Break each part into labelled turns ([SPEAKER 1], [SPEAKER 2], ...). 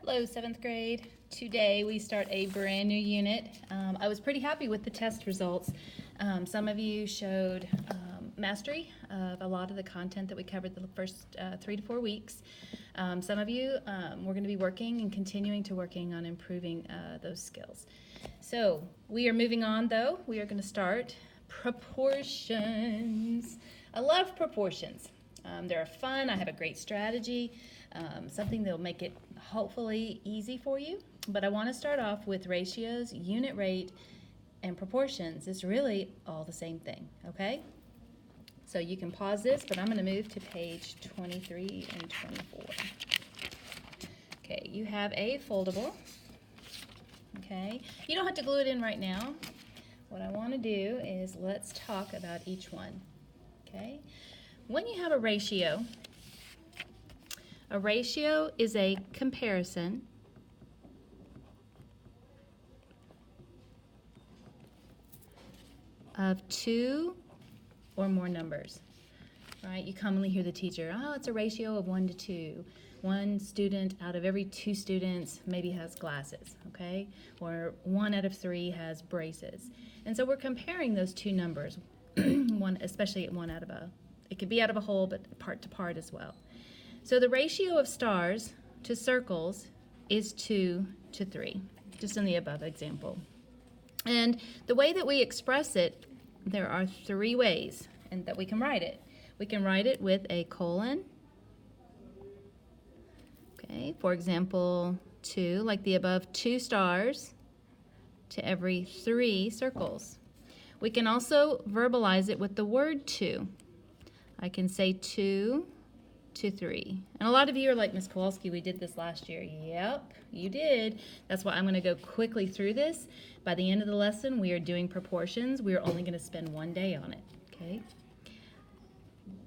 [SPEAKER 1] Hello, 7th grade. Today we start a brand new unit. I was pretty happy with the test results. Some of you showed mastery of a lot of the content that we covered the first 3 to 4 weeks. Some of you, we're going to be working and continuing to working on improving those skills. So we are moving on though. We are going to start proportions. I love proportions. They're fun. I have a great strategy, something that will make it hopefully easy for you. But I want to start off with ratios, unit rate, and proportions. It's really all the same thing, okay? So you can pause this, but I'm going to move to page 23 and 24. Okay, you have a foldable. Okay, you don't have to glue it in right now. What I want to do is let's talk about each one, okay? When you have a ratio is a comparison of two or more numbers, right? You commonly hear the teacher, oh, it's a ratio of 1 to 2. One student out of every 2 students maybe has glasses, okay? Or 1 out of 3 has braces. And so we're comparing those two numbers, especially one out of a, it could be out of a whole, but part to part as well. So the ratio of stars to circles is 2 to 3, just in the above example. And the way that we express it, there are 3 ways and that we can write it. We can write it with a colon. Okay, for example, 2, like the above, 2 stars to every 3 circles. We can also verbalize it with the word 2. I can say 2 to 3. And a lot of you are like, Ms. Kowalski, we did this last year. Yep, you did. That's why I'm going to go quickly through this. By the end of the lesson, we are doing proportions. We are only going to spend 1 day on it, okay?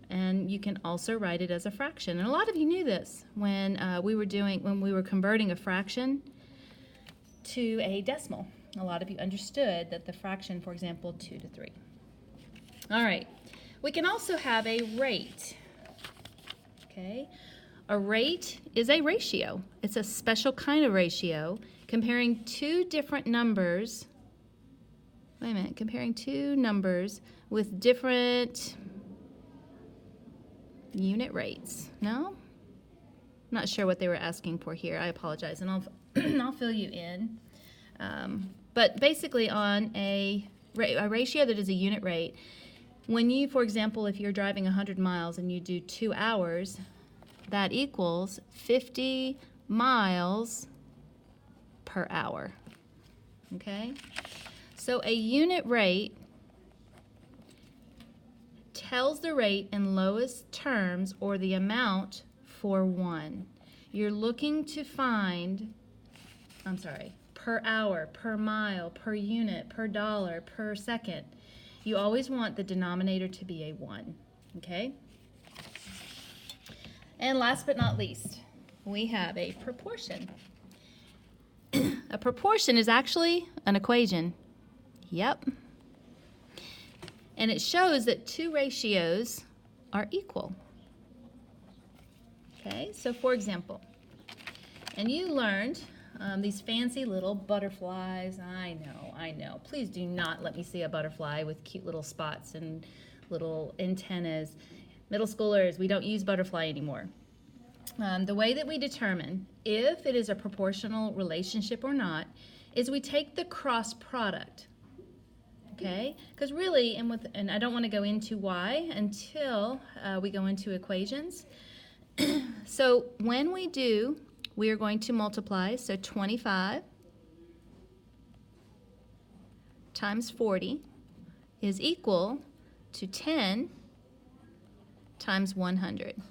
[SPEAKER 1] And you can also write it as a fraction. And a lot of you knew this when we were converting a fraction to a decimal. A lot of you understood that the fraction, for example, 2 to 3. All right. We can also have a rate. Okay? A rate is a ratio. It's a special kind of ratio comparing 2 different numbers. Wait a minute. Comparing 2 numbers with different unit rates. No? Not sure what they were asking for here. I apologize, and I'll fill you in. But basically on a ratio that is a unit rate, when you, for example, if you're driving 100 miles and you do 2 hours, that equals 50 miles per hour. Okay? So a unit rate tells the rate in lowest terms or the amount for 1. You're looking to find, per hour, per mile, per unit, per dollar, per second. You always want the denominator to be a 1, okay? And last but not least, we have a proportion. A proportion is actually an equation. Yep. And it shows that 2 ratios are equal. Okay, so for example, and you learned these fancy little butterflies. I know. Please do not let me see a butterfly with cute little spots and little antennas. Middle schoolers, we don't use butterfly anymore. The way that we determine if it is a proportional relationship or not is we take the cross product. Okay? Because really, and I don't want to go into why until we go into equations. So when we do, we are going to multiply. So 25 times 40 is equal to 10 times 100.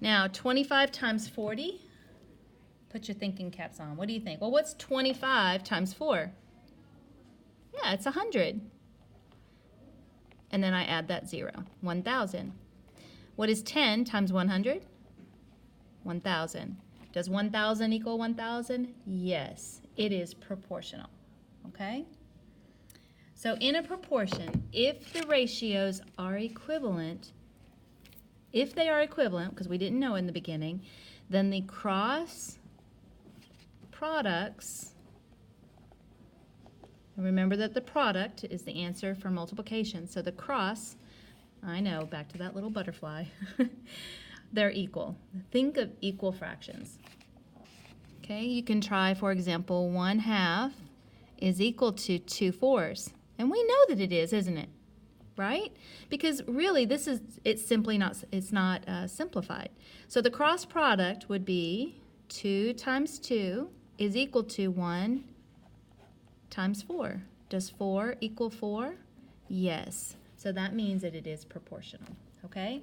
[SPEAKER 1] Now, 25 times 40, put your thinking caps on. What do you think? Well, what's 25 times 4? Yeah, it's 100. And then I add that 0, 1,000. What is 10 times 100? 1,000. Does 1,000 equal 1,000? Yes, it is proportional. Okay? So in a proportion, if the ratios are equivalent, if they are equivalent, because we didn't know in the beginning, then the cross products, remember that the product is the answer for multiplication. So the cross, I know, back to that little butterfly, they're equal. Think of equal fractions. Okay, you can try, for example, 1/2 is equal to 2/4. And we know that it is, isn't it? Right? Because really it's simply not, simplified. So the cross product would be 2 times 2 is equal to 1 times 4. Does 4 equal 4? Yes. So that means that it is proportional. Okay?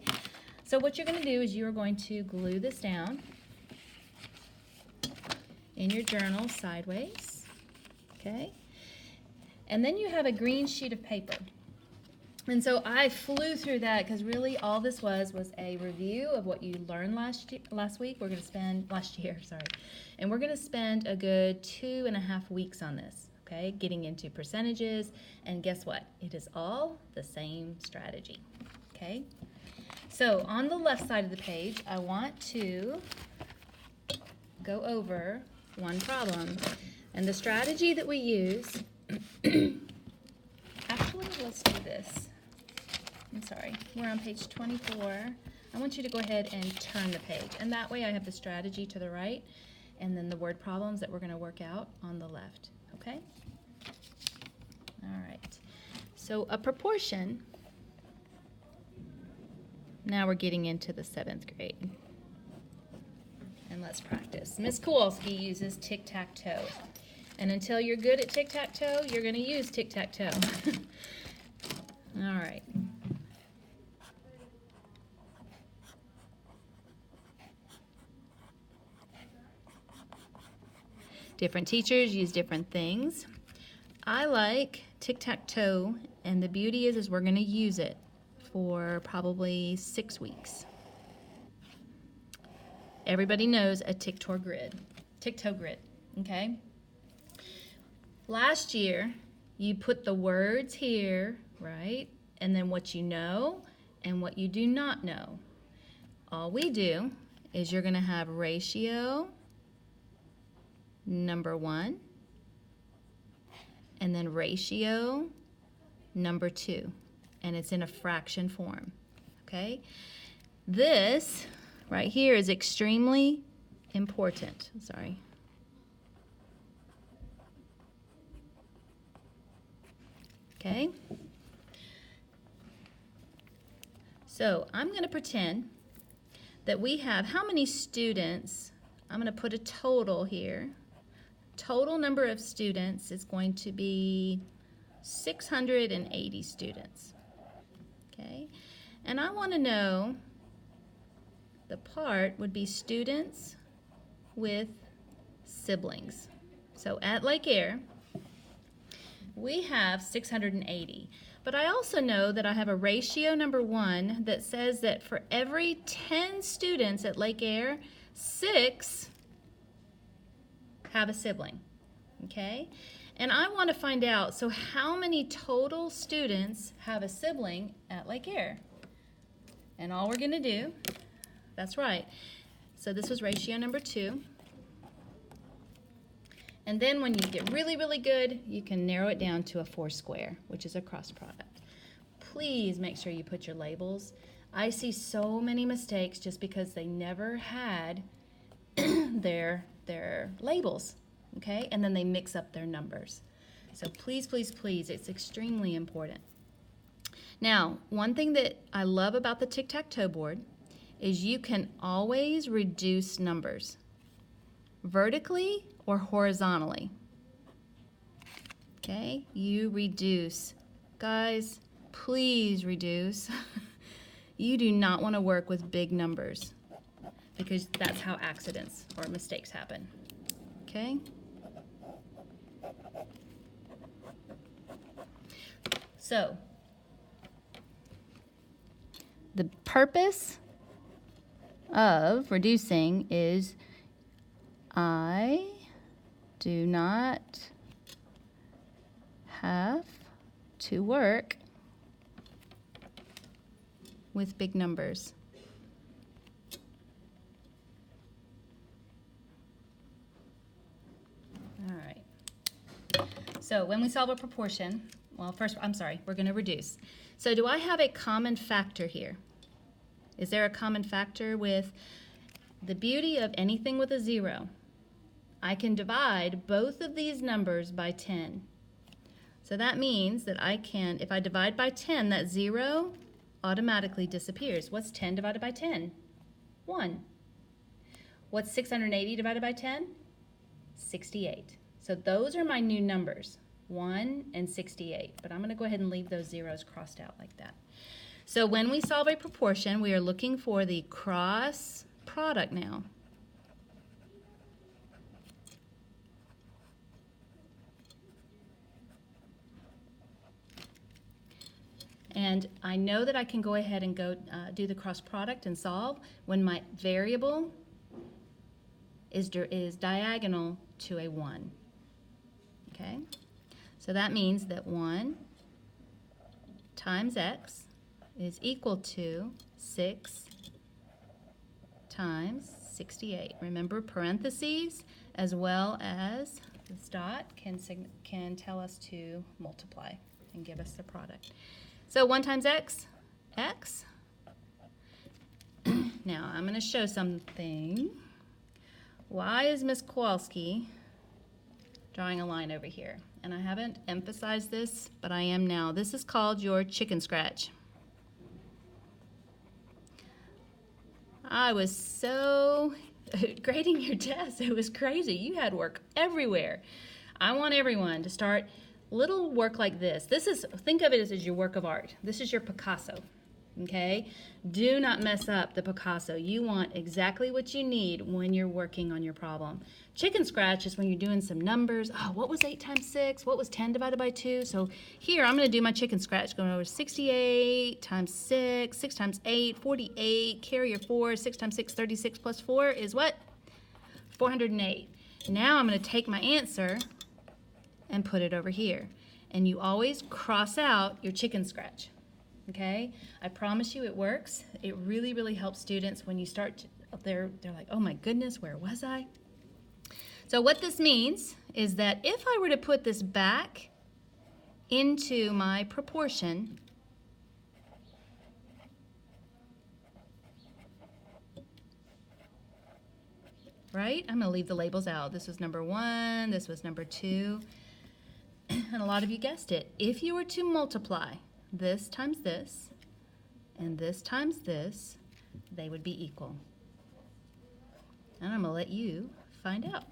[SPEAKER 1] So what you're going to do is you're going to glue this down in your journal sideways. Okay? And then you have a green sheet of paper. And so I flew through that because really all this was a review of what you learned last week. We're going to spend, last year, sorry. And we're going to spend a good 2.5 weeks on this, okay? Getting into percentages. And guess what? It is all the same strategy, okay? So on the left side of the page, I want to go over one problem. And the strategy that we use, actually, let's do this. I'm sorry, we're on page 24. I want you to go ahead and turn the page. And that way I have the strategy to the right and then the word problems that we're going to work out on the left. Okay? All right. So a proportion, now we're getting into the 7th grade. And let's practice. Miss Kowalski uses tic-tac-toe. And until you're good at tic-tac-toe, you're going to use tic-tac-toe. All right. Different teachers use different things. I like tic-tac-toe, and the beauty is we're going to use it for probably 6 weeks. Everybody knows a tic-tac grid. Tic-tac grid, okay? Last year, you put the words here, right? And then what you know and what you do not know. All we do is you're going to have ratio number 1 and then ratio number 2. And it's in a fraction form, okay? This right here is extremely important. Sorry. Okay? So I'm going to pretend that we have how many students. I'm going to put a total here. Total number of students is going to be 680 students. Okay? And I want to know, the part would be students with siblings. So at Lake Air, we have 680. But I also know that I have a ratio number 1 that says that for every 10 students at Lake Air, 6 have a sibling, okay? And I want to find out, so how many total students have a sibling at Lake Air? And all we're going to do, that's right, so this was ratio number 2. And then when you get really, really good, you can narrow it down to a 4 square, which is a cross product. Please make sure you put your labels. I see so many mistakes just because they never had their labels, okay? And then they mix up their numbers. So please, please, please, it's extremely important. Now, one thing that I love about the tic-tac-toe board is you can always reduce numbers, vertically or horizontally. Okay, you reduce. Guys, please reduce. You do not want to work with big numbers because that's how accidents or mistakes happen. Okay? So, the purpose of reducing is I do not have to work with big numbers. So when we solve a proportion, well, first, I'm sorry, we're going to reduce. So do I have a common factor here? Is there a common factor with the beauty of anything with a 0? I can divide both of these numbers by 10. So that means that I can, if I divide by 10, that 0 automatically disappears. What's 10 divided by 10? 1. What's 680 divided by 10? 68. So those are my new numbers, 1 and 68. But I'm going to go ahead and leave those zeros crossed out like that. So when we solve a proportion, we are looking for the cross product now. And I know that I can go ahead and go do the cross product and solve when my variable is diagonal to a 1. Okay? So that means that 1 times x is equal to 6 times 68. Remember, parentheses as well as this dot can tell us to multiply and give us the product. So 1 times x, x. Now I'm going to show something. Why is Miss Kowalski drawing a line over here? And I haven't emphasized this, but I am now. This is called your chicken scratch. I was so grading your test. It was crazy. You had work everywhere. I want everyone to start little work like this. Think of it as your work of art. This is your Picasso, okay? Do not mess up the Picasso. You want exactly what you need when you're working on your problem. Chicken scratch is when you're doing some numbers. Oh, what was 8 times 6? What was 10 divided by 2? So here, I'm going to do my chicken scratch, going over 68 times 6, 6 times 8, 48, carry your 4, 6 times 6, 36 plus 4 is what? 408. Now I'm going to take my answer and put it over here. And you always cross out your chicken scratch, okay? I promise you it works. It really, really helps students when you start, they're like, oh my goodness, where was I? So what this means is that if I were to put this back into my proportion, right? I'm going to leave the labels out. This was number 1, this was number 2. And a lot of you guessed it. If you were to multiply this times this and this times this, they would be equal. And I'm going to let you find out.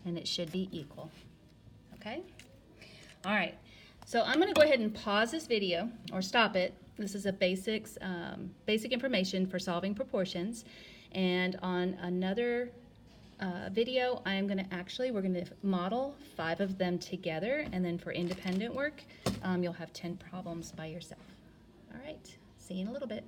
[SPEAKER 1] And it should be equal. Okay? All right. So I'm going to go ahead and pause this video or stop it. This is a basic information for solving proportions. And on another video, we're going to model 5 of them together, and then for independent work, you'll have 10 problems by yourself. All right, see you in a little bit.